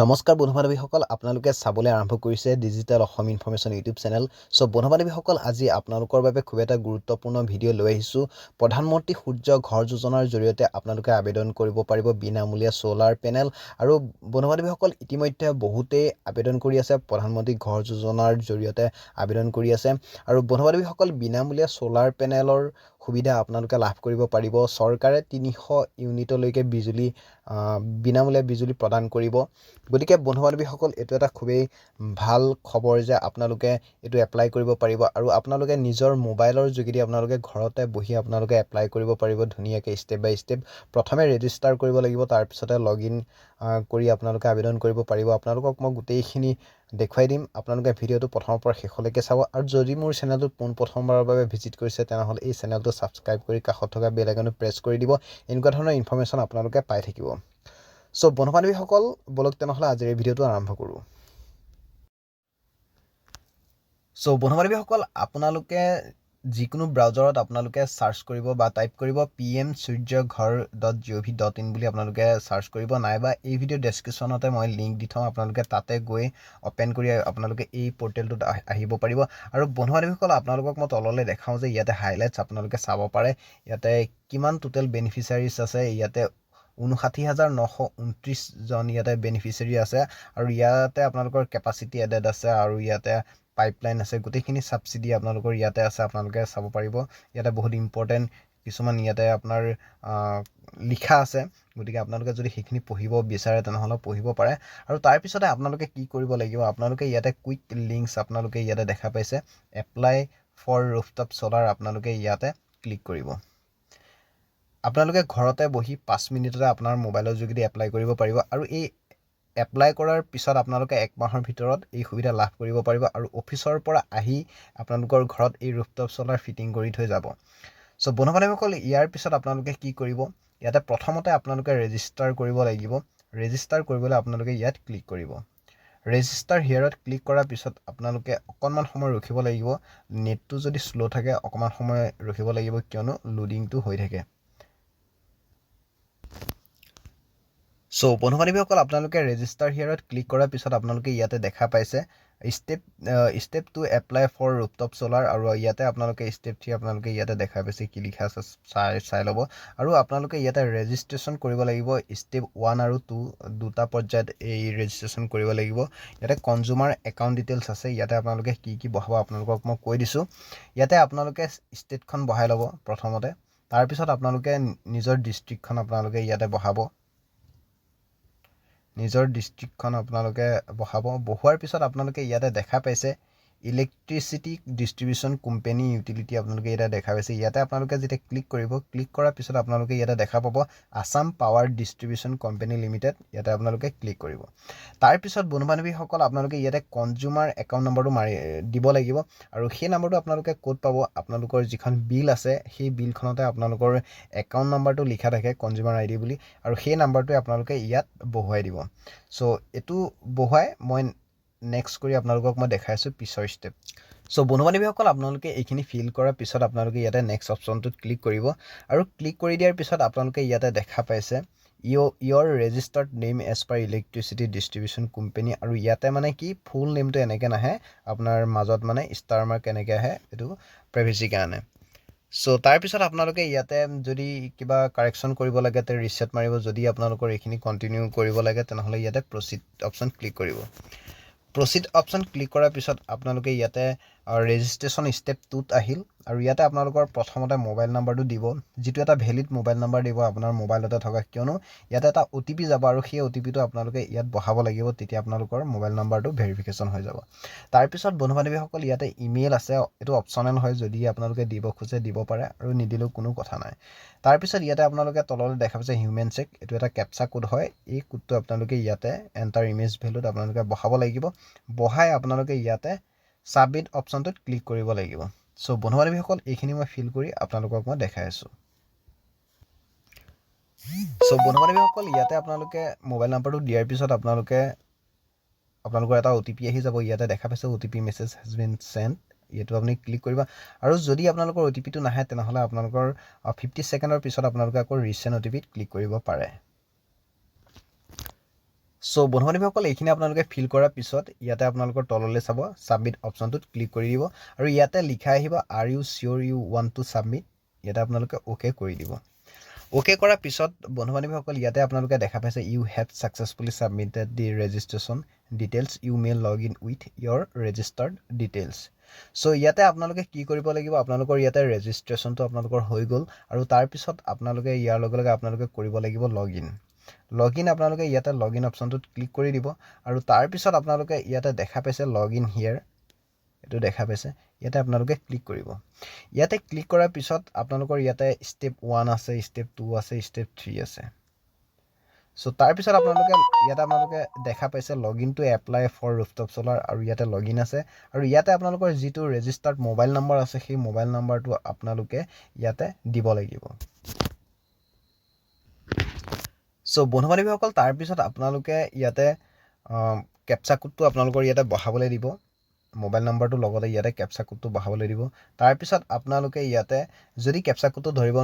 নমস্কাৰ বন্ধু-বান্ধৱীসকল আপোনালোকে চাবলৈ আৰম্ভ কৰিছে digital Assam information YouTube channel. So বন্ধু-বান্ধৱীসকল আজি আপোনালোকৰ বাবে খুব এটা গুৰুত্বপূৰ্ণ ভিডিঅ' লৈ আহিছোঁ। প্ৰধানমন্ত্ৰী সূৰ্য ঘৰ যোজনাৰ জৰিয়তে আপোনালোকে আবেদন কৰিব পাৰিব বিনামূলীয়া সোলাৰ পেনেল। আৰু বন্ধু-বান্ধৱীসকল ইতিমধ্যে বহুতেই আবেদন কৰি আছে, প্ৰধানমন্ত্ৰী ঘৰ যোজনাৰ জৰিয়তে আবেদন কৰি আছে। আৰু বন্ধু-বান্ধৱীসকল বিনামূলীয়া সোলাৰ পেনেলৰ সুবিধা আপোনালোকে লাভ কৰিব পাৰিব। চৰকাৰে 300 ইউনিটলৈকে বিনামূলীয়া বিজুলী প্ৰদান কৰিব। গতিকে বন্ধু-বান্ধৱীসকল এইটো এটা খুবেই ভাল খবৰ যে আপোনালোকে এইটো এপ্লাই কৰিব পাৰিব আৰু আপোনালোকে নিজৰ মোবাইলৰ যোগেদি আপোনালোকে ঘৰতে বহি আপোনালোকে এপ্লাই কৰিব পাৰিব ধুনীয়াকৈ ষ্টেপ বাই ষ্টেপ। প্ৰথমে ৰেজিষ্টাৰ কৰিব লাগিব, তাৰপিছতে লগইন কৰি আপোনালোকে আবেদন কৰিব পাৰিব। আপোনালোকক মই গোটেইখিনি দেখুৱাই দিম। আপোনালোকে ভিডিঅ'টো প্ৰথমৰ পৰা শেষলৈকে চাব। আৰু যদি মোৰ চেনেলটো পোনপ্ৰথমবাৰৰ বাবে ভিজিট কৰিছে তেনেহ'লে এই চেনেলটো ছাবস্ক্ৰাইব কৰি কাষত থকা বেল আইকনটো প্ৰেছ কৰি দিব। এনেকুৱা ধৰণৰ ইনফৰমেশ্যন আপোনালোকে পাই থাকিব। সো বন্ধু-বান্ধৱীসকল বলক তেনেহ'লে আজিৰ এই ভিডিঅ'টো আৰম্ভ কৰোঁ। সো বন্ধু-বান্ধৱীসকল আপোনালোকে যিকোনো ব্ৰাউজাৰত আপোনালোকে চাৰ্চ কৰিব বা টাইপ কৰিব pm.suryaghar.gov.in বুলি আপোনালোকে চাৰ্চ কৰিব, নাইবা এই ভিডিঅ' ডেছক্ৰিপশ্যনতে মই লিংক দি থওঁ, আপোনালোকে তাতে গৈ অ'পেন কৰি আপোনালোকে এই পৰ্টেলটোত আহিব পাৰিব। আৰু বন্ধু-বান্ধৱীসকল আপোনালোকক মই তললৈ দেখাওঁ যে ইয়াতে হাইলাইটছ আপোনালোকে চাব পাৰে। ইয়াতে কিমান টোটেল বেনিফিচিয়াৰিজ আছে, ইয়াতে 59,929 জন ইয়াতে বেনিফিচিয়াৰী আছে। আৰু ইয়াতে আপোনালোকৰ কেপাচিটি এডেড আছে আৰু ইয়াতে পাইপলাইন আছে, গোটেইখিনি ছাবচিডি আপোনালোকৰ ইয়াতে আছে, আপোনালোকে চাব পাৰিব। ইয়াতে বহুত ইম্পৰ্টেণ্ট কিছুমান ইয়াতে আপোনাৰ লিখা আছে, গতিকে আপোনালোকে যদি সেইখিনি পঢ়িব বিচাৰে তেনেহ'লে পঢ়িব পাৰে। আৰু তাৰপিছতে আপোনালোকে কি কৰিব লাগিব, আপোনালোকে ইয়াতে কুইক লিংকছ আপোনালোকে ইয়াতে দেখা পাইছে, এপ্লাই ফৰ ৰুফটপ চ'লাৰ, আপোনালোকে ইয়াতে ক্লিক কৰিব। আপোনালোকে ঘৰতে বহি 5 মিনিটতে আপোনাৰ মোবাইলৰ যোগেদি এপ্লাই কৰিব পাৰিব। আৰু এই এপ্লাই কৰাৰ পিছত আপোনালোকে 1 মাহৰ ভিতৰত এই সুবিধা লাভ কৰিব পাৰিব। আৰু অফিচৰ পৰা আহি আপোনালোকৰ ঘৰত এই ৰুফটপ চ'লাৰ ফিটিং কৰি থৈ যাব। সো বন্ধু-বান্ধৱীসকল ইয়াৰ পিছত আপোনালোকে কি কৰিব, ইয়াতে প্ৰথমতে আপোনালোকে ৰেজিষ্টাৰ কৰিব লাগিব। ৰেজিষ্টাৰ কৰিবলৈ আপোনালোকে ইয়াত ক্লিক কৰিব। ৰেজিষ্টাৰ হিয়াৰত ক্লিক কৰাৰ পিছত আপোনালোকে অকণমান সময় ৰখিব লাগিব। নেটটো যদি শ্ল' থাকে অকণমান সময় ৰখিব লাগিব, কিয়নো লোডিংটো হৈ থাকে। সো বন্ধু-বান্ধৱীসকল আপোনালোকে ৰেজিষ্টাৰ হিয়াৰত ক্লিক কৰাৰ পিছত আপোনালোকে ইয়াতে দেখা পাইছে step to apply for rooftop solar. আৰু ইয়াতে আপোনালোকে ষ্টেপ 3 আপোনালোকে ইয়াতে দেখা পাইছে কি লিখা আছে, চাই ল'ব। আৰু আপোনালোকে ইয়াতে ৰেজিষ্ট্ৰেশ্যন কৰিব লাগিব। ষ্টেপ 1 আৰু 2 দুটা পৰ্যায়ত এই ৰেজিষ্ট্ৰেশ্যন কৰিব লাগিব। ইয়াতে কনজিউমাৰ একাউণ্ট ডিটেইলছ আছে, ইয়াতে আপোনালোকে কি কি বহাব আপোনালোকক মই কৈ দিছোঁ। ইয়াতে আপোনালোকে ষ্টেটখন বহাই ল'ব প্ৰথমতে, তাৰপিছত আপোনালোকে নিজৰ ডিষ্ট্ৰিক্টখন আপোনালোকে ইয়াতে বহাব। বহোৱাৰ পিছত আপোনালোকে ইয়াতে দেখা পাইছে ইলেক্ট্ৰিচিটি ডিষ্ট্ৰিবিউশ্যন কোম্পানী ইউটিলিটি, আপোনালোকে ইয়াতে দেখা পাইছে। ইয়াতে আপোনালোকে যেতিয়া ক্লিক কৰিব, ক্লিক কৰাৰ পিছত আপোনালোকে ইয়াতে দেখা পাব Assam power distribution company limited, ইয়াতে আপোনালোকে ক্লিক কৰিব। তাৰপিছত বন্ধু-বান্ধৱীসকল আপোনালোকে ইয়াতে কনজিউমাৰ একাউণ্ট নম্বৰটো দিব লাগিব। আৰু সেই নম্বৰটো আপোনালোকে ক'ত পাব, আপোনালোকৰ যিখন বিল আছে সেই বিলখনতে আপোনালোকৰ একাউণ্ট নম্বৰটো লিখা থাকে কনজিউমাৰ আইডি বুলি, আৰু সেই নম্বৰটোৱে আপোনালোকে ইয়াত বহুৱাই দিব। সো এইটো বহুৱাই মই নেক্সট কৰি আপোনালোকক মই দেখাইছোঁ পিছৰ ষ্টেপ। সো বন্ধু-বান্ধৱীসকল আপোনালোকে এইখিনি ফিল কৰাৰ পিছত আপোনালোকে ইয়াতে নেক্সট অপশ্যনটোত ক্লিক কৰিব। আৰু ক্লিক কৰি দিয়াৰ পিছত আপোনালোকে ইয়াতে দেখা পাইছে your registered name as per electricity distribution company. আৰু ইয়াতে মানে কি ফুল নেমটো এনেকৈ নাহে, আপোনাৰ মাজত মানে ষ্টাৰ মাৰ্ক এনেকৈ আহে, এইটো প্ৰাইভেচিৰ কাৰণে। সো তাৰপিছত আপোনালোকে ইয়াতে যদি কিবা কাৰেকশ্যন কৰিব লাগে তে ৰিছেট মাৰিব, যদি আপোনালোকৰ এইখিনি কণ্টিনিউ কৰিব লাগে তেনেহ'লে ইয়াতে প্ৰচিড অপশ্যন ক্লিক কৰিব। প্ৰচিড অপশ্যন ক্লিক কৰাৰ পিছত আপোনালোকে ইয়াতে ৰেজিষ্ট্ৰেশ্যন ষ্টেপ 2ত আহিল। আৰু ইয়াতে আপোনালোকৰ প্ৰথমতে মোবাইল নাম্বাৰটো দিব, যিটো এটা ভেলিড মোবাইল নাম্বাৰ দিব আপোনাৰ মোবাইলতে থকা, কিয়নো ইয়াতে এটা OTP যাব আৰু সেই OTPটো আপোনালোকে ইয়াত বহাব লাগিব, তেতিয়া আপোনালোকৰ মোবাইল নাম্বাৰটো ভেৰিফিকেশ্যন হৈ যাব। তাৰপিছত বন্ধু-বান্ধৱীসকল ইয়াতে ইমেইল আছে, এইটো অপশ্যনেল হয়, যদি আপোনালোকে দিব খোজে দিব পাৰে আৰু নিদিলেও কোনো কথা নাই। তাৰপিছত ইয়াতে আপোনালোকে তললৈ দেখা পাইছে হিউমেন চেক, এইটো এটা কেপচা কোড হয়, এই কোডটো আপোনালোকে ইয়াতে এণ্টাৰ ইমেজ ভেলুত আপোনালোকে বহাব লাগিব। বহাই আপোনালোকে ইয়াতে ছাবমিট অপশ্যনটোত ক্লিক কৰিব লাগিব। সো বন্ধু-বান্ধৱীসকল এইখিনি মই ফিল কৰি আপোনালোকক মই দেখাই আছোঁ। সো বন্ধু-বান্ধৱীসকল ইয়াতে আপোনালোকে মোবাইল নাম্বাৰটো দিয়াৰ পিছত আপোনালোকৰ এটা OTP আহি যাব, ইয়াতে দেখা পাইছে OTP message has been sent, এইটো আপুনি ক্লিক কৰিব। আৰু যদি আপোনালোকৰ OTPটো নাহে তেনেহ'লে আপোনালোকৰ 50 ছেকেণ্ডৰ পিছত আপোনালোকে আকৌ ৰিচেণ্ট OTPত ক্লিক কৰিব পাৰে। সো বন্ধু-বান্ধৱীসকল এইখিনি আপোনালোকে ফিল কৰাৰ পিছত ইয়াতে আপোনালোকৰ তললৈ চাব সাবমিট অপচনটোত ক্লিক কৰি দিব আৰু ইয়াতে লিখা আহিব are you sure you want to submit ইয়াতে আপোনালোকে ওকে কৰি দিব ওকে কৰাৰ পিছত বন্ধু-বান্ধৱীসকল ইয়াতে আপোনালোকে দেখা পাইছে you have successfully submitted the registration details you may log in with your registered details so ইয়াতে আপোনালোকে কি কৰিব লাগিব আপোনালোকৰ ইয়াতে ৰেজিষ্ট্ৰেচনটো আপোনালোকৰ হৈ গ'ল আৰু তাৰ পিছত আপোনালোকে ইয়াৰ লগে লগে আপোনালোকে কৰিব লাগিব লগ ইন আপোনালোকে ইয়াতে লগ ইন অপচনটোত ক্লিক কৰি দিব আৰু তাৰ পিছত আপোনালোকে ইয়াতে দেখা পাইছে লগ ইন হিয়াৰ এটো দেখা পাইছে ইয়াতে আপোনালোকে ক্লিক কৰিব ইয়াতে ক্লিক কৰাৰ পিছত আপোনালোকৰ ইয়াতে স্টেপ 1 আছে স্টেপ 2 আছে স্টেপ 3 আছে সো তাৰ পিছত আপোনালোকে দেখা পাইছে login to apply for rooftop solar আৰু ইয়াতে লগইন আছে আৰু ইয়াতে আপোনালোকৰ যেটো ৰেজিষ্টাৰ্ড মোবাইল নম্বৰ আছে সেই মোবাইল নম্বৰটো আপোনালোকে ইয়াতে দিব লাগিব সো বন্ধু-বান্ধৱীসকল তাৰ পিছত আপোনালোকে ইয়াতে কেপচা কোডটো আপোনালোকৰ ইয়াতে বহাবলৈ দিব মোবাইল নম্বৰটো লগতে ইয়াতে কেপচা কোডটো বহাবলৈ দিব তাৰ পিছত আপোনালোকে ইয়াতে যদি কেপচা কোডটো ধৰিব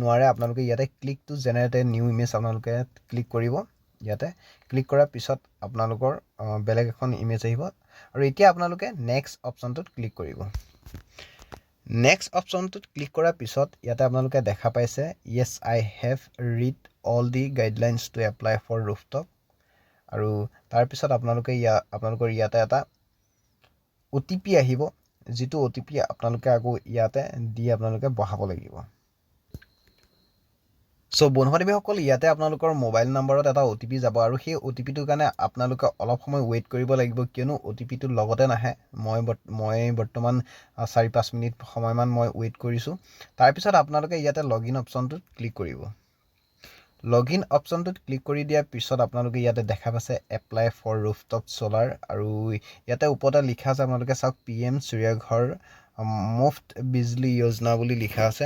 নোৱাৰে আপোনালোকে ইয়াতে click to generate a new image আপোনালোকে ক্লিক কৰিব ইয়াতে ক্লিক কৰাৰ পিছত আপোনালোকৰ বেলেগ এখন ইমেজ আহিব আৰু এতিয়া আপোনালোকে নেক্সট অপচনটোত ক্লিক কৰিব নেক্সট অপচনটোত ক্লিক কৰাৰ পিছত ইয়াতে আপোনালোকে দেখা পাইছে yes I have read all the guidelines to apply for rooftop আৰু তাৰ পিছত আপোনালোকৰ ইয়াতে এটা OTP আহিব যেটো OTP আপোনালোকে আকৌ ইয়াতে দি আপোনালোকে বহাব লাগিব সো বন্ধু-বান্ধৱীসকল ইয়াতে আপোনালোকৰ মোবাইল নম্বৰত এটা OTP যাব আৰু সেই OTP টোৰ কাৰণে আপোনালোকে অলপ সময় ওয়েট কৰিব লাগিব কিয়নো OTP টো লগতে নাহে মই বৰ্তমান 4-5 মিনিট সময়মান মই ওয়েট কৰিছো তাৰ পিছত আপোনালোকে ইয়াতে লগইন অপচনটোত ক্লিক কৰিব লগইন অপচনটোত ক্লিক কৰি দিয়াৰ পিছত আপোনালোকে ইয়াতে দেখা পাইছে এপ্লাই ফৰ ৰুফটপ সোলাৰ আৰু ইয়াতে ওপৰতে লিখা আছে আপোনালোকে চাওক PM Suryaghar Muft Bijli Yojona বুলি লিখা আছে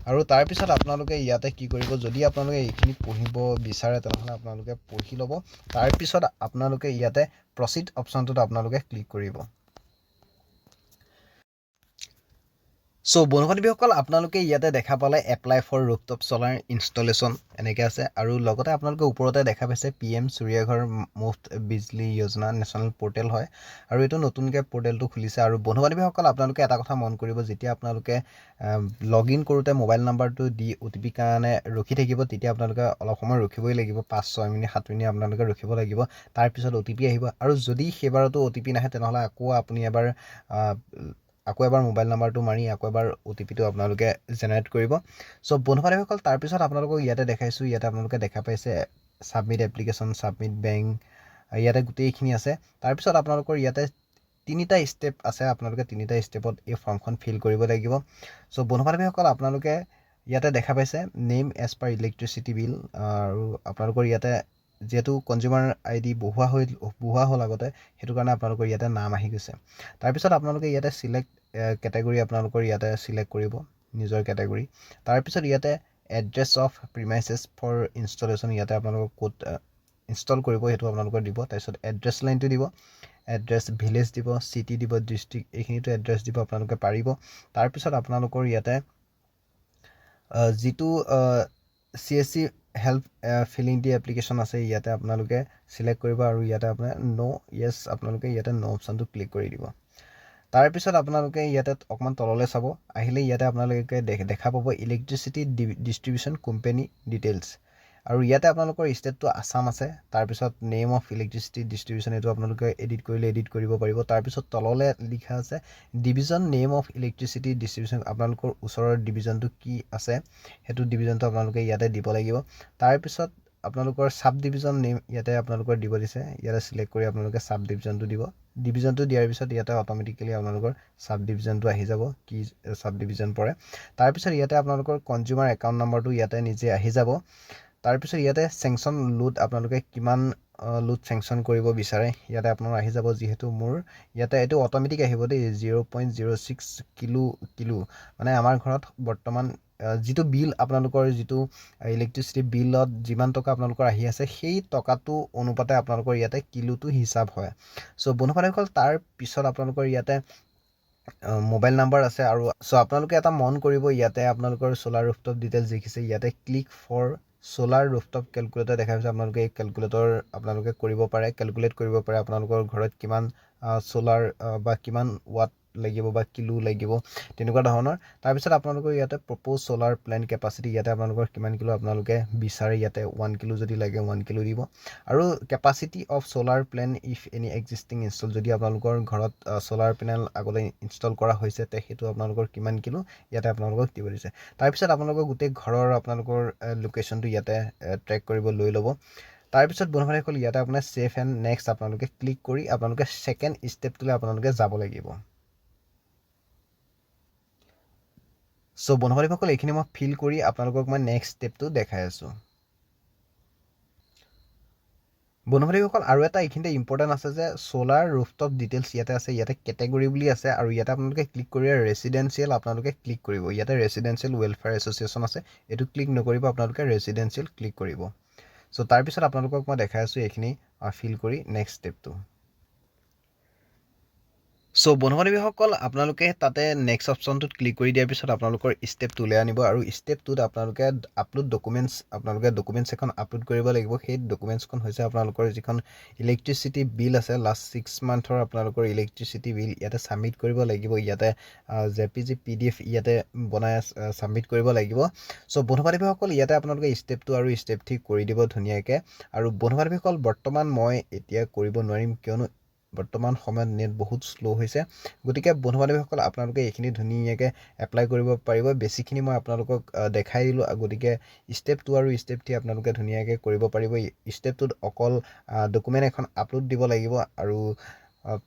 আৰু তাৰ পিছত আপোনালোকে ইয়াতে কি কৰিব যদি আপোনালোকে এইখিনি পঢ়িব বিচাৰে তেনেহলে আপোনালোকে পঢ়ি লব তাৰ পিছত আপোনালোকে ইয়াতে প্ৰসিড অপচনটোত আপোনালোকে ক্লিক কৰিব সো বন্ধু-বান্ধৱীসকল আপোনালোকে ইয়াতে দেখা পালে apply for rooftop solar installation এনেকৈ আছে আৰু লগতে আপোনালোকে ওপৰতে দেখা পাইছে PM Suryaghar Muft Bijli Yojona national portal হয় আৰু এটো নতুনকৈ পোৰ্টেলটো খুলিছে আৰু বন্ধু-বান্ধৱীসকল আপোনালোকে এটা কথা মন কৰিব যেতিয়া আপোনালোকে লগইন কৰোতে মোবাইল নম্বৰটো দি OTP কাৰণে ৰখি থাকিব তেতিয়া আপোনালোকে অলপ সময় ৰখিবই লাগিব 5-6 মিনিট 7 মিনিট আপোনালোকে ৰখিব লাগিব তাৰ পিছত OTP আহিব আৰু যদি সেইবাৰতো OTP নাহে তেনেহলে আকৌ আপুনি এবাৰ মোবাইল নম্বৰটো মাৰি আকৌ এবাৰ OTP টো আপোনালোকে জেনাৰেট কৰিব সো বন্ধু-বান্ধৱীসকল তাৰ পিছত আপোনালোকক ইয়াতে দেখাইছো ইয়াতে আপোনালোকে দেখা পাইছে সাবমিট এপ্লিকেশন সাবমিট বেংক ইয়াতে গোটেইখিনি আছে তাৰ পিছত আপোনালোকৰ ইয়াতে তিনিটা স্টেপ আছে আপোনালোকে তিনিটা স্টেপত এই ফৰ্মখন ফিল কৰিব লাগিব সো বন্ধু-বান্ধৱীসকল আপোনালোকে ইয়াতে দেখা পাইছে name as per electricity bill আৰু আপোনালোকৰ ইয়াতে যেটো কনজিউমাৰ আইডি বহুৱা হল আগতে হেতু কাৰণে আপোনালোকৰ ইয়াতে নাম আহি গৈছে তাৰ পিছত আপোনালোকে ইয়াতে সিলেক্ট ক্যাটাগৰী আপোনালোকৰ ইয়াতে সিলেক্ট কৰিব নিজৰ ক্যাটাগৰী তাৰ পিছত ইয়াতে এড্ৰেছ অফ প্ৰিমাইসেছ ফৰ ইনষ্টলেচন ইয়াতে আপোনালোকৰ কোড ইনষ্টল কৰিব হেতু আপোনালোকৰ দিব তাৰ পিছত এড্ৰেছ লাইনটো দিব এড্ৰেছ ভিলেজ দিব সিটি দিব ডিস্ট্ৰিক্ট এইখিনিটো এড্ৰেছ দিব আপোনালোকে পাৰিব তাৰ পিছত আপোনালোকৰ ইয়াতে যেটো CSC হেল্প ফিলিং দি এপ্লিকেশন আছে ইয়াতে আপোনালোকে সিলেক্ট কৰিব আৰু ইয়াতে আপোনাৰ নো ইয়েস আপোনালোকে ইয়াতে নো অপচনটো ক্লিক কৰি দিব তাৰ পিছত আপোনালোকে ইয়াতে অকমান তললৈ চাব আহিলে ইয়াতে আপোনালোকে দেখা পাব ইলেক্ট্ৰিচিটি ডিস্ট্ৰিবিউশন কোম্পানী ডিটেইলছ আৰু ইয়াতে আপোনালোকৰ ষ্টেটটো আসাম আছে তাৰ পিছত নেম অফ ইলেক্ট্ৰিচিটি ডিস্ট্ৰিবিউশন এটো আপোনালোকে এডিট কৰিব পাৰিব তাৰ পিছত তললৈ লিখা আছে ডিভিজন নেম অফ ইলেক্ট্ৰিচিটি ডিস্ট্ৰিবিউশন আপোনালোকৰ ওচৰৰ ডিভিজনটো কি আছে হেতু ডিভিজনটো আপোনালোকে ইয়াতে দিব লাগিব তাৰ পিছত আপোনালোকৰ সাব ডিভিজন নেম ইয়াতে আপোনালোকৰ দিব দিছে ইয়াতে সিলেক্ট কৰি আপোনালোকে সাব ডিভিজনটো দিব ডিভিজনটো দিয়াৰ পিছত ইয়াতে অটোমেটিক্যালি আপোনালোকৰ সাব ডিভিজনটো আহি যাব কি সাব ডিভিজন পৰে তাৰ পিছত ইয়াতে আপোনালোকৰ কনজিউমাৰ একাউন্ট নম্বৰটো ইয়াতে নিজে আহি যাব তাৰ পিছত ইয়াতে স্যাংচন লোড আপোনালোকে কিমান লোড স্যাংচন কৰিব বিচাৰে ইয়াতে আপোনাৰ আহি যাব যেহেতু মোৰ ইয়াতে এটো অটোমেটিক আহিব দেই 0.06 কিলো মানে আমাৰ ঘৰত বৰ্তমান যেটো বিল আপোনালোকৰ যেটো ইলেক্ট্ৰিচিটি বিলত যিমান টকা আপোনালোকৰ আহি আছে সেই টকাটো অনুপাতে আপোনালোকৰ ইয়াতে কিলোটো হিসাব হয় সো বন্ধু-বান্ধৱীসকল তাৰ পিছত আপোনালোকৰ ইয়াতে মোবাইল নম্বৰ আছে আৰু সো আপোনালোকে এটা মন কৰিব ইয়াতে আপোনালোকৰ সোলাৰ ৰুফটপ ডিটেইলছ দেখিছে ইয়াতে click for solar rooftop calculator দেখা পাইছে আপোনালোকে এই কেলকুলেটৰ আপোনালোকে কৰিব পাৰে কেলকুলেট কৰিব পাৰে আপোনালোকৰ ঘৰত কিমান সোলাৰ বা কিমান ৱাট লাগিব বা কিলো লাগিব তেনেকুৱা ধৰণৰ তাৰপিছত আপোনালোকৰ ইয়াতে প্ৰপ'জ সোলাৰ প্লেন কেপাচিটি ইয়াতে আপোনালোকৰ কিমান কিলো আপোনালোকে বিচাৰে ইয়াতে 1 কিলো যদি লাগে 1 কিলো দিব আৰু capacity of solar plant if any existing install যদি আপোনালোকৰ ঘৰত সোলাৰ পেনেল আগলৈ ইনষ্টল কৰা হৈছে তে সেইটো আপোনালোকৰ কিমান কিলো ইয়াতে আপোনালোকক দিব দিছে তাৰপিছত আপোনালোকৰ গোটেই ঘৰৰ আপোনালোকৰ লোকেশ্যনটো ইয়াতে ট্ৰেক কৰিব লৈ ল'ব তাৰপিছত বন্ধুসকল ইয়াতে আপোনাৰ সেভ এণ্ড নেক্সট আপোনালোকে ক্লিক কৰি আপোনালোকে সেকেণ্ড ষ্টেপটোলৈ আপোনালোকে যাব লাগিব সো বন্ধুসকল এইখিনি মই ফিল কৰি আপোনালোকক মই নেক্সট ষ্টেপটো দেখাই আছোঁ বন্ধুসকল আৰু এটা এইখিনিতে ইম্পৰ্টেণ্ট আছে যে সোলাৰ ৰুফটপ ডিটেইলছ ইয়াতে আছে ইয়াতে কেটেগৰী বুলি আছে আৰু ইয়াতে আপোনালোকে ক্লিক কৰি ৰেচিডেন্সিয়েল আপোনালোকে ক্লিক কৰিব ইয়াতে ৰেচিডেন্সিয়েল ৱেলফেয়াৰ এছ'চিয়েশ্যন আছে এইটো ক্লিক নকৰিব আপোনালোকে ৰেচিডেন্সিয়েল ক্লিক কৰিব সো তাৰপিছত আপোনালোকক মই দেখাই আছোঁ এইখিনি ফিল কৰি নেক্সট ষ্টেপটো সো বন্ধুসকল আপোনালোকে তাতে নেক্সট অপশ্যনটোত ক্লিক কৰি দিয়াৰ পিছত আপোনালোকৰ ষ্টেপটো উলিয়াই আনিব আৰু ষ্টেপটোত আপোনালোকে আপলোড ডকুমেণ্টছ আপোনালোকে ডকুমেণ্টছ এখন আপলোড কৰিব লাগিব সেই ডকুমেণ্টছখন হৈছে আপোনালোকৰ যিখন ইলেক্ট্ৰিচিটি বিল আছে লাষ্ট 6 মান্থৰ আপোনালোকৰ ইলেক্ট্ৰিচিটি বিল ইয়াতে ছাবমিট কৰিব লাগিব ইয়াতে JPG PDF ইয়াতে বনাই ছাবমিট কৰিব লাগিব সো বন্ধুসকল ইয়াতে আপোনালোকে ষ্টেপটো আৰু ষ্টেপ 3 কৰি দিব ধুনীয়াকৈ আৰু বন্ধুসকল বৰ্তমান মই এতিয়া কৰিব নোৱাৰিম কিয়নো বৰ্তমান সময়ত নেট বহুত স্লো হৈছে গতিকে বন্ধুসকল আপোনালোকে এইখিনি ধুনীয়াকৈ এপ্লাই কৰিব পাৰিব বেছিখিনি মই আপোনালোকক দেখাই দিলোঁ গতিকে ষ্টেপ 2 আৰু ষ্টেপ 3 আপোনালোকে ধুনীয়াকৈ কৰিব পাৰিব ষ্টেপটোত অকল ডকুমেণ্ট এখন আপলোড দিব লাগিব আৰু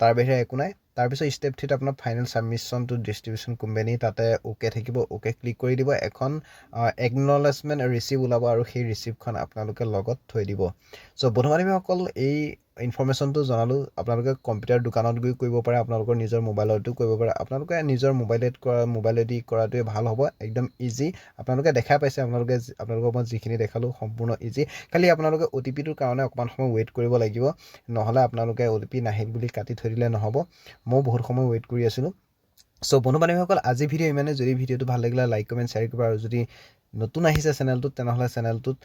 তাৰ বাহিৰে একো নাই তাৰপিছত ষ্টেপ 3ত আপোনাৰ final submission to distribution company তাতে অ'কে থাকিব অ'কে ক্লিক কৰি দিব এখন একনলেজমেণ্ট ৰিচিভ ওলাব আৰু সেই ৰিচিভখন আপোনালোকে লগত থৈ দিব চ' বন্ধুসকল এই ইনফৰমেশ্যনটো জনালোঁ আপোনালোকে কম্পিউটাৰ দোকানত গৈ কৰিব পাৰে আপোনালোকৰ নিজৰ মোবাইলতো কৰিব পাৰে আপোনালোকে নিজৰ মোবাইলেদি কৰাটোৱে ভাল হ'ব একদম ইজি আপোনালোকে দেখা পাইছে আপোনালোকক মই যিখিনি দেখালোঁ সম্পূৰ্ণ ইজি খালি আপোনালোকে OTPটোৰ কাৰণে অকণমান সময় ৱেইট কৰিব লাগিব নহ'লে আপোনালোকে OTP নাহিল বুলি কাটি থৈ দিলে নহ'ব মই বহুত সময় ৱেইট কৰি আছিলোঁ সো বন্ধুসকল আজি ভিডিঅ' ইমানে যদি ভিডিঅ'টো ভাল লাগিলে লাইক কমেণ্ট শ্বেয়াৰ কৰিব আৰু যদি নতুন আহিছে চেনেলটোত তেনেহ'লে চেনেলটোত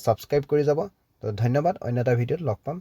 ছাবস্ক্ৰাইব কৰি যাব তো ধন্যবাদ অন্য এটা ভিডিঅ'ত লগ পাম